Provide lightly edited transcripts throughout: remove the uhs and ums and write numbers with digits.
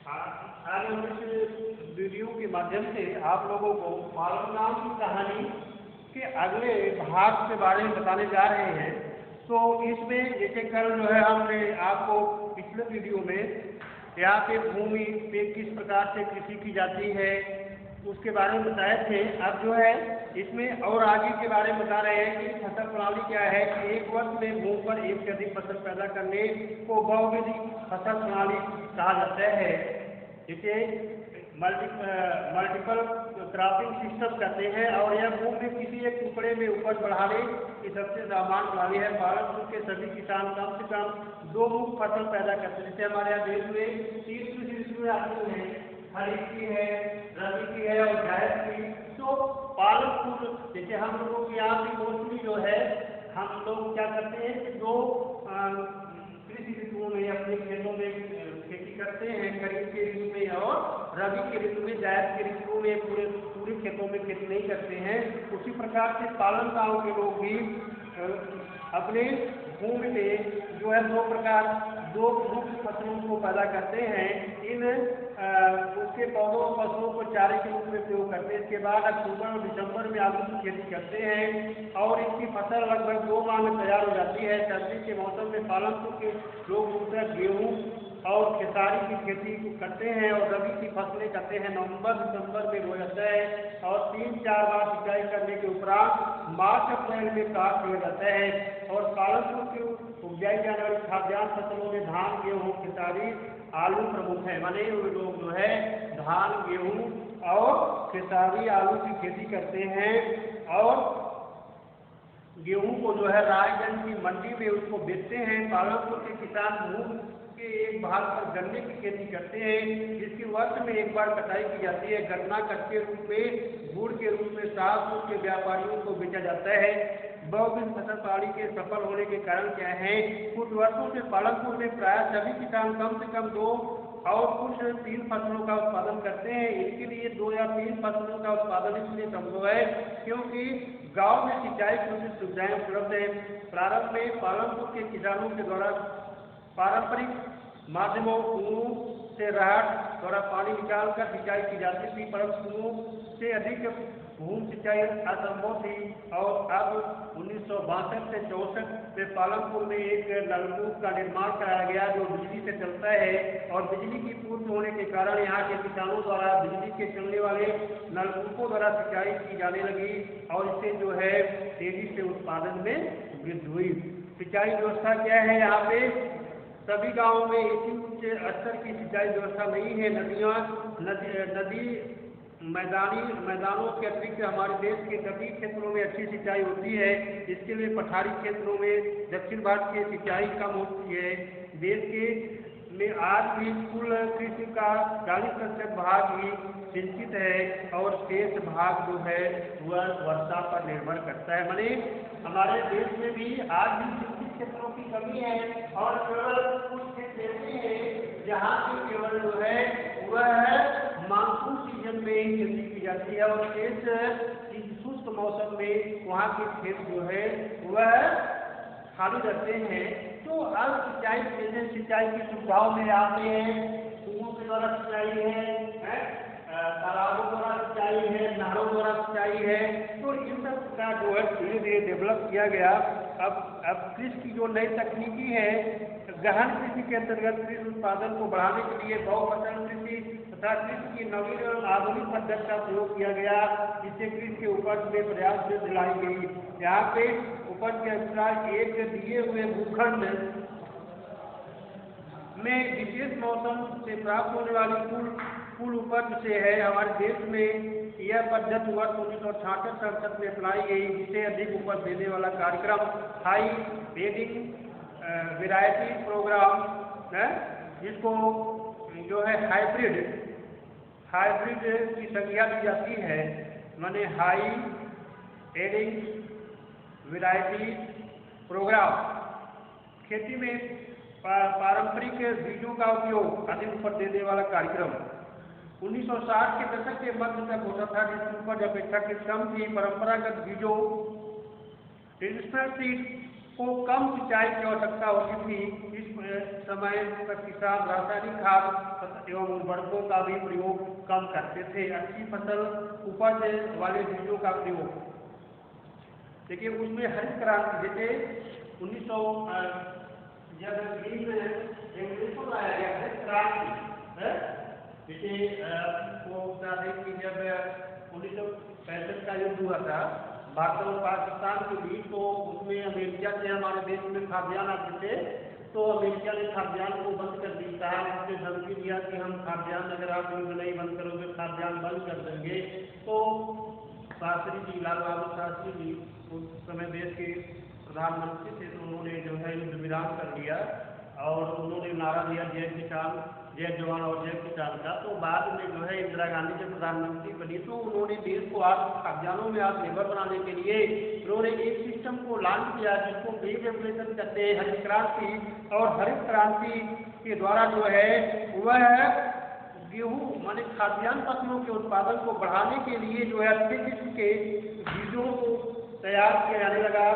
आज हम इस वीडियो के माध्यम से आप लोगों को मालूम की कहानी के अगले भाग के बारे में बताने जा रहे हैं। तो इसमें जैसे कल जो है हमने आपको पिछले वीडियो में यहाँ पे भूमि पे किस प्रकार से कृषि की जाती है उसके बारे में बताए थे। अब जो है इसमें और आगे के बारे में बता रहे हैं कि फसल प्रणाली क्या है कि एक वर्ष में भूमि पर एक से अधिक फसल पैदा करने को बहुविध फसल प्रणाली कहा जाता है। इसे मल्टीपल क्रॉपिंग सिस्टम कहते हैं और यह भूमि में किसी एक टुकड़े में उपज बढ़ाने की सबसे सामान्य प्रणाली है। भारत के सभी किसान कम से कम दो मुख्य फसल पैदा करते हैं। जैसे हमारे यहाँ देश में 3 कृषि ऋतुएं आती हैं, खरीफ की है, रबी की है और जायद की। तो पालन पूर्ण जैसे हम लोगों के यहाँ भी मोस्टली जो है हम लोग क्या करते हैं कि दो कृषि ऋतुओं में अपने खेतों में खेती करते हैं, खरीफ के ऋतु में और रबी के ऋतु में। जायद के ऋतु में पूरे खेतों में खेती नहीं करते हैं। उसी प्रकार से पालन गांव के लोग भी अपने भूमि में जो है दो मुख्य फसलों को पैदा करते हैं। इन उसके पौधों फसलों को चारे के रूप में प्रयोग करते हैं। इसके बाद अक्टूबर और दिसंबर में आलू की खेती करते हैं और इसकी फसल लगभग 2 माह में तैयार हो जाती है। सर्दी के मौसम में पालनपुर के लोग मुख्यतः गेहूँ और खेसारी की खेती करते हैं और रबी की फसलें करते हैं। नवंबर दिसंबर में हो जाता है और 3-4 बार सिंचाई करने के उपरांत मार्च अप्रैल में काट किया जाता है। और पालनपुर की उपजाई जाने वाली खाद्यान्न फसलों में धान, गेहूँ, खेसारी, आलू प्रमुख है। माने वो लोग जो है धान, गेहूँ और खेसारी, आलू की खेती करते हैं और गेहूं को जो है रायगंज की मंडी में उसको बेचते हैं। पालनपुर के किसान भूमि के एक भाग पर गन्ने की खेती करते हैं जिसकी वर्ष में एक बार कटाई की जाती है। गन्ना कच्चे रूप में गुड़ के रूप में शाहपुर के व्यापारियों को बेचा जाता है। बहुविध फसल प्रणाली के सफल होने के कारण क्या है, कुछ वर्षों से पालनपुर में प्राय सभी किसान कम से कम 2 और कुछ 3 फसलों का उत्पादन करते हैं। इसके लिए 2 या 3 फसलों का उत्पादन इसलिए संभव है क्योंकि गांव में सिंचाई की उचित सुविधाएं उपलब्ध है। प्रारंभ में पालनपुर के किसानों के द्वारा पारंपरिक माध्यमों कुओं से राहत द्वारा पानी निकालकर सिंचाई की जाती थी, परंतु कुओं से अधिक भूमि सिंचाई असंभव थी। और अब 1962 से 64 में पालनपुर में एक नलकूप का निर्माण कराया गया जो बिजली से चलता है और बिजली की पूर्ति होने के कारण यहाँ के किसानों द्वारा बिजली के चलने वाले नलकूपों द्वारा सिंचाई की जाने लगी और इससे जो है तेजी से उत्पादन में वृद्धि हुई। सिंचाई व्यवस्था क्या है, यहाँ पे सभी गांवों में एक ही उच्च स्तर की सिंचाई व्यवस्था नहीं है। नदी मैदानों के अतिरिक्त हमारे देश के सभी क्षेत्रों में अच्छी सिंचाई होती है। इसके लिए पठारी क्षेत्रों में दक्षिण भारत की सिंचाई कम होती है। देश के में आज भी कुल कृषि का 40% भाग ही सिंचित है और शेष भाग जो है वह वर्षा पर निर्भर करता है। माने हमारे देश में भी आज भी सिंचित क्षेत्रों की कमी है और केवल कुछ क्षेत्र ऐसे हैं जहाँ पे केवल जो है वह मानसून सीजन में ही खेती की जाती है और शेष शुष्क मौसम में वहाँ के खेत जो है वह खाली रहते हैं। तो अब सिंचाई की सुविधाओं में आते हैं, कुओं के द्वारा सिंचाई है, तालाबों द्वारा सिंचाई है, नहरों द्वारा सिंचाई है। तो इन सब का जो है धीरे धीरे डेवलप किया गया। अब कृषि की जो नई तकनीकी है, गहन कृषि के अंतर्गत कृषि उत्पादन को बढ़ाने के लिए बहुफसल कृषि तथा कृषि की नवीन और आधुनिक पद्धति का प्रयोग किया गया जिससे कृषि के उपज में पर्याप्त वृद्धि लाई गई। यहाँ पे उपज के अनुसार एक दिए हुए भूखंड में विशेष मौसम से प्राप्त होने वाली कुल उपज से है। हमारे देश में यह पद्धति वर्ष 1966-67 में अपनाई गई जिसे अधिक उपज देने वाला कार्यक्रम हाई ब्रीडिंग वैरायटी प्रोग्राम है, जिसको जो है हाइब्रिड की संज्ञा दी जाती है। माने हाई ब्रीडिंग वैरायटी प्रोग्राम खेती में पारंपरिक बीजों का उपयोग अधिक उपज देने वाला कार्यक्रम 1960 के दशक के मध्य तक होता था जिसकी उपज अपेक्षाकृत कम थी। परंपरागत बीजों ट्रेडिशनल सीड को कम सिंचाई की आवश्यकता होती थी। इस समय पर किसान रासायनिक खाद एवं उर्वरकों का भी प्रयोग कम करते थे। अच्छी फसल उपज वाले बीजों का प्रयोग, देखिए उसमें हरित क्रांति जैसे 1900 जब ग्रीन रेवोल्यूशन लाया गया हरित क्रांति है, जैसे वो बता दें कि जब 1965 का युद्ध हुआ था भारत और पाकिस्तान के बीच, तो उसमें अमेरिका से हमारे देश में खाद्यान्न आते थे, तो अमेरिका ने खाद्यान्न को बंद कर दिया। उसने धमकी दिया कि हम खाद्यान्न अगर आप युद्ध नहीं बंद करोगे खाद्यान्न बंद कर देंगे। तो शास्त्री जी, लाल बहादुर शास्त्री जी उस समय देश के प्रधानमंत्री थे, तो उन्होंने जो है युद्ध विराम कर लिया और उन्होंने नारा दिया जय किसान जय जवान और जय किसान का। तो बाद में जो है इंदिरा गांधी जब प्रधानमंत्री बनी, तो उन्होंने देश को खाद्यान्नों में आत्मनिर्भर बनाने के लिए उन्होंने एक सिस्टम को लॉन्च किया जिसको ग्रीन रेवोल्यूशन कहते हैं, हरित क्रांति। और हरित क्रांति के द्वारा जो है वह गेहूं माने खाद्यान्न फसलों के उत्पादन को बढ़ाने के लिए जो है अच्छे किस्म के बीजों को तैयार किया जाने लगा।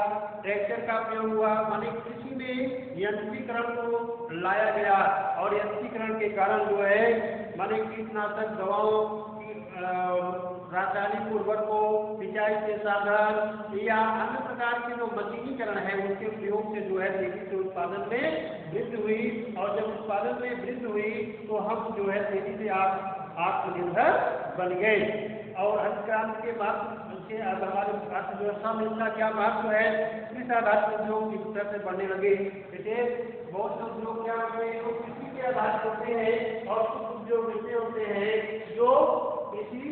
ट्रैक्टर का प्रयोग हुआ, माने कृषि में यंत्रीकरण को लाया गया और यंत्रीकरण के कारण जो है माने कीटनाशक दवाओं की रासायनिक उर्वरकों, सिंचाई के साधन या अन्य प्रकार के जो मशीनीकरण है उनके प्रयोग से जो है तेजी से उत्पादन में वृद्धि हुई। और जब उत्पादन में वृद्धि हुई तो हम जो है तेजी से आत्मनिर्भर बन गए। और हरित क्रांति के बाद हमारे अर्थव्यवस्था में इसका क्या महत्व है, कृषि आधारित उद्योग किस तरह से बढ़ने लगे। जैसे बहुत से उद्योग क्या होते हैं जो कृषि के आधारित होते हैं और कुछ उद्योग ऐसे होते हैं जो कृषि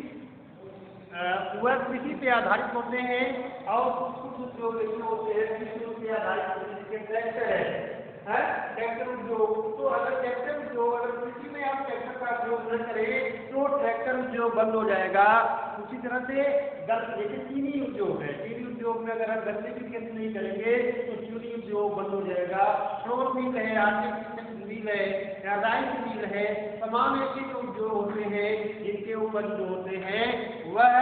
पे आधारित होते हैं और कुछ उद्योग ऐसे होते हैं कृषि पे आधारित होते हैं। जैसे ट्रैक्टर है ट्रैक्टर उद्योग, तो अगर ट्रैक्टर उद्योग अगर कृषि में आप ट्रैक्टर का उपयोग न करें तो ट्रैक्टर उद्योग बंद हो जाएगा। उसी तरह से जैसे चीनी उद्योग है, चीनी उद्योग में अगर हम गन्ने की खेती नहीं करेंगे तो चीनी उद्योग बंद हो जाएगा। फ्लोर मिल है, आटे की मिल है, राई की मिल है, तमाम ऐसे जो उद्योग होते हैं जिनके ऊपर जो होते हैं वह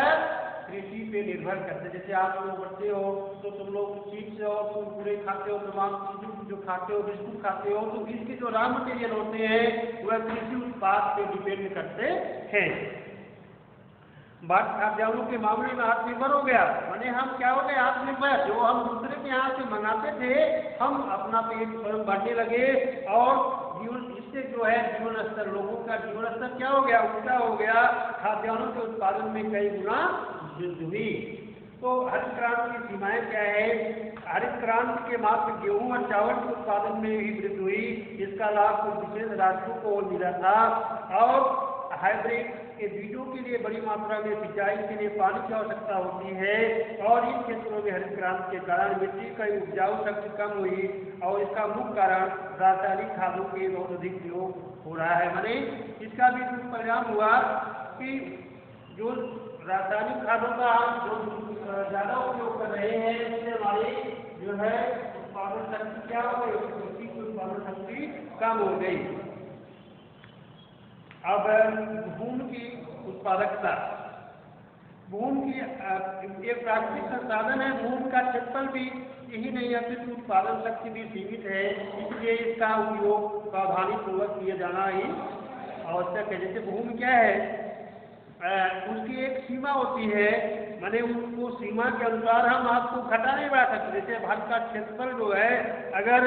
कृषि पे निर्भर करते हैं। जैसे आप लोग बढ़ते हो तो तुम लोग चिप्स और कुरकुरे खाते हो, तमाम चीजें जो खाते हो, बिस्कुट खाते हो, तो इसके जो रॉ मटेरियल होते हैं वह कृषि उत्पाद पे डिपेंड करते हैं। बात खाद्यान्नों के मामले में आत्मनिर्भर हो गया, माने हम क्या हो गए आत्मनिर्भर। जो हम दूसरे के यहाँ से मंगाते थे हम अपना पेट भरने लगे और जीवन इससे जो है जीवन स्तर, लोगों का जीवन स्तर क्या हो गया, ऊंचा हो गया। खाद्यान्नों के उत्पादन में कई गुना वृद्धि हुई। तो हरित क्रांति की सीमाएं क्या है, हरित क्रांति के मात्र गेहूं और चावल के उत्पादन में ही वृद्धि हुई। इसका लाभ कुछ विशेष राज्यों को मिला था और हाइब्रिड के बीजों के लिए बड़ी मात्रा में सिंचाई के लिए पानी की आवश्यकता होती है और इन क्षेत्रों में हरित क्रांति के कारण मिट्टी का उपजाऊ शक्ति कम हुई और इसका मुख्य कारण रासायनिक खादों के बहुत अधिक प्रयोग हो रहा है। माने इसका भी दुष्परिणाम हुआ कि जो रासायनिक खादों का जो ज्यादा उपयोग कर रहे हैं इससे हमारी जो है उत्पादन शक्ति क्या हो गई, मिट्टी की उत्पादन शक्ति कम हो गई। अब भूमि की उत्पादकता, भूमि की एक प्राकृतिक संसाधन है। भूमि का क्षेत्रफल भी यही नहीं है, सिर्फ उत्पादन शक्ति भी सीमित है, इसलिए इसका उपयोग सावधानी पूर्वक किया जाना ही आवश्यक है। जैसे भूमि क्या है, उसकी एक सीमा होती है, माने उसको सीमा के अनुसार हम आपको घटा नहीं बढ़ा सकते। जैसे भारत का क्षेत्रफल जो है अगर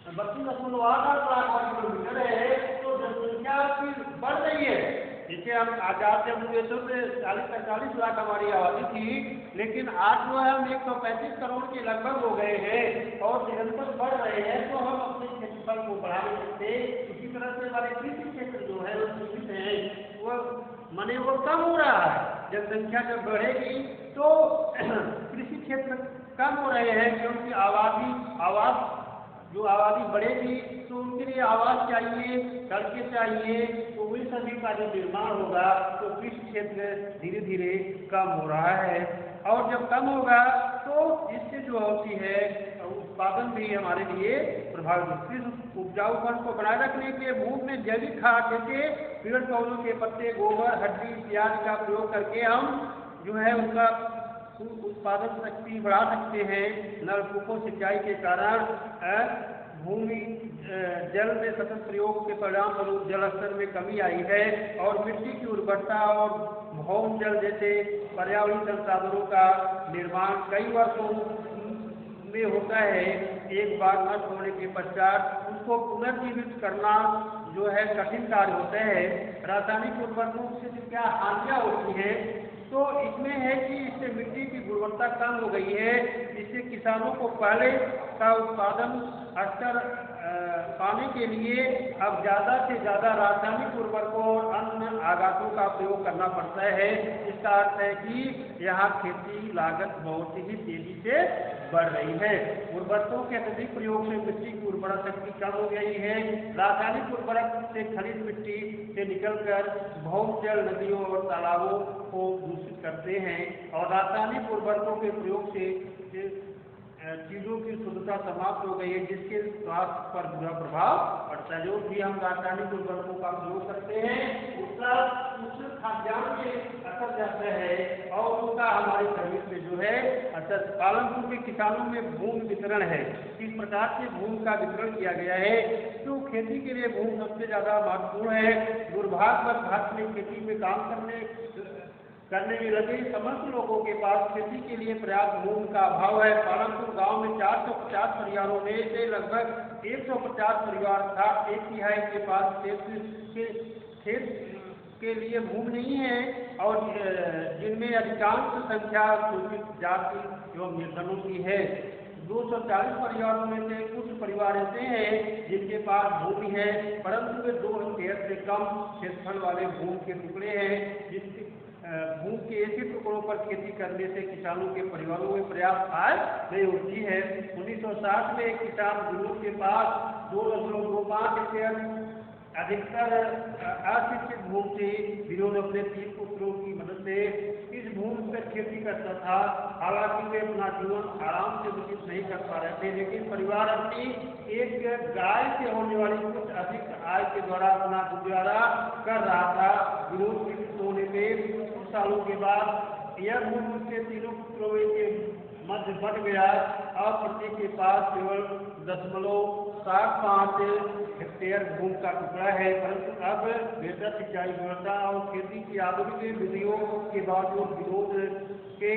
32.8 लाख किलोमीटर है तो जनसंख्या बढ़ रही है। जैसे हम आजाद जब हुए थे 40-45 लाख हमारी आबादी थी, लेकिन आज जो है हम 135 करोड़ के लगभग हो गए हैं और निरंतर बढ़ रहे हैं, तो हम अपने क्षेत्रफल को बढ़ा नहीं सकते। इसी तरह से हमारे कृषि क्षेत्र जो है वो सीमित है, वो माने वो कम हो रहा है। जनसंख्या जब बढ़ेगी तो कृषि क्षेत्र कम हो रहे हैं क्योंकि जो आबादी बढ़ेगी तो उनके लिए आवास चाहिए, सड़कें चाहिए, तो वही सभी का जो निर्माण होगा तो कृषि क्षेत्र धीरे धीरे कम हो रहा है। और जब कम होगा तो इससे जो होती है उत्पादन भी हमारे लिए प्रभावित। कृषि उपजाऊपन को बनाए रखने के भूमि में जैविक खाद जैसे पेड़ पौधों के पत्ते, गोबर, हड्डी इत्यादि का प्रयोग करके हम जो है उनका उत्पादन शक्ति बढ़ा सकते हैं। नलकूपों सिंचाई के कारण भूमि जल में सतत प्रयोग के परिणाम स्वरूप जल स्तर में कमी आई है और मिट्टी की उर्वरता और भौम जल जैसे पर्यावरणीय संसाधनों का निर्माण कई वर्षों में होता है। एक बार नष्ट होने के पश्चात उसको पुनर्जीवित करना जो है कठिन कार्य होता है। रासायनिक उर्वरकों से क्या हानियां होती हैं, तो इसमें है कि इससे मिट्टी की गुणवत्ता कम हो गई है। इससे किसानों को पहले का उत्पादन स्तर पाने के लिए अब ज़्यादा से ज़्यादा रासायनिक उर्वरकों और अन्य आघातों का प्रयोग करना पड़ता है। इसका अर्थ है कि यहाँ खेती लागत बहुत ही तेजी से बढ़ रही है। उर्वरकों के अत्यधिक प्रयोग से मिट्टी की उर्वरा शक्ति कम हो गई है। रासायनिक उर्वरक से खनिज मिट्टी से निकलकर भौम जल नदियों और तालाबों को दूषित करते हैं और रासायनिक उर्वरकों के प्रयोग से चीज़ों की शुद्धता समाप्त हो गई है, जिसके स्वास्थ्य पर बुरा प्रभाव पड़ता है। जो भी हम रासायनिक उर्वरकों का प्रयोग करते हैं उसका उस खाद्यान्न में असर जाता है और उसका हमारे शरीर पे जो है असर। पालनपुर के किसानों में भूमि वितरण है। किस प्रकार से भूमि का वितरण किया गया है, तो खेती के लिए भूमि सबसे ज़्यादा महत्वपूर्ण है। दुर्भाग्यवश भारत में खेती में काम करने में लगे समस्त लोगों के पास खेती के लिए पर्याप्त भूमि का अभाव है। पालनपुर गांव में 450 परिवारों में से लगभग 150 परिवार था, 1/3 के पास खेत के लिए भूमि नहीं है और जिनमें अधिकांश संख्या सूचित जाति एवं निर्धनों की है। 240 परिवारों में से कुछ परिवार ऐसे हैं जिनके पास भूमि है, परंतु वे 2 हेक्टेयर से कम क्षेत्रफल वाले भूमि के टुकड़े हैं। जिसके भूमि के ऐसे टुकड़ों पर खेती करने से किसानों के परिवारों में पर्याप्त आय नहीं होती है। 1960 में एक किसान गुरु के पास 2.25 हेक्टेयर अधिकतर अशिक्षित भूमि थी। विनोद अपने 3 पुत्रों की मदद से इस भूमि पर खेती करता था। हालांकि वे अपना जीवन आराम से व्यतीत नहीं कर पा रहे थे, लेकिन परिवार अपनी एक गाय से होने वाली कुछ अधिक आय के द्वारा अपना गुजारा कर रहा था। विनोद विकसित होने में कुछ सालों के बाद यह भूमि उसके 3 पुत्रों के मध्य बढ़ गया और प्रत्येक के पास केवल 0.75 हेक्टेयर भूमि का टुकड़ा है। परंतु अब बेहतर सिंचाई व्यवस्था और खेती की आधुनिक विधियों के बावजूद विनोद के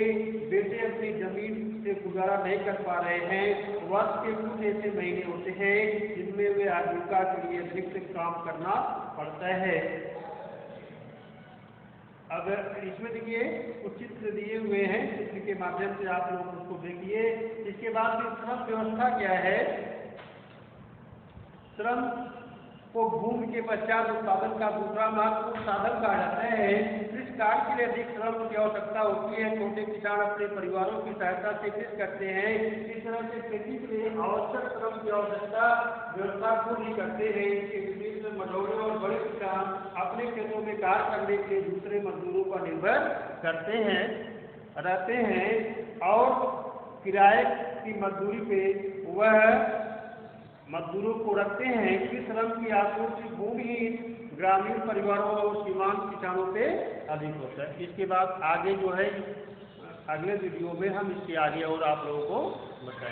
बेटे अपनी जमीन से गुजारा नहीं कर पा रहे हैं। वर्ष के कुछ ऐसे महीने होते हैं जिनमें वे आजीविका के लिए अतिरिक्त काम करना पड़ता है। अब इसमें देखिए कुछ चित्र दिए हुए हैं, चित्र के माध्यम से आप लोग उसको देखिए। इसके बाद फिर श्रम व्यवस्था क्या है। श्रम को भूमि के पश्चात उत्पादन का दूसरा महत्वपूर्ण साधन कहा जाता है। कृषि कार्य के लिए अधिक श्रम की आवश्यकता होती है। छोटे किसान अपने परिवारों की सहायता से कृषि करते हैं। इस तरह से खेती के लिए आवश्यक श्रम की आवश्यकता व्यवस्था पूरी करते हैं। इसके विभिन्न मझौले और बड़े किसान अपने खेतों में कार्य करने के लिए दूसरे मजदूरों पर निर्भर रहते हैं और किराए की मजदूरी पे वह मजदूरों को रखते हैं। कि श्रम की आपूर्ति भूमिहीन ग्रामीण परिवारों और सीमांत किसानों पे अधिक होता है। इसके बाद आगे जो है अगले वीडियो में हम इसके आगे और आप लोगों को बताएंगे।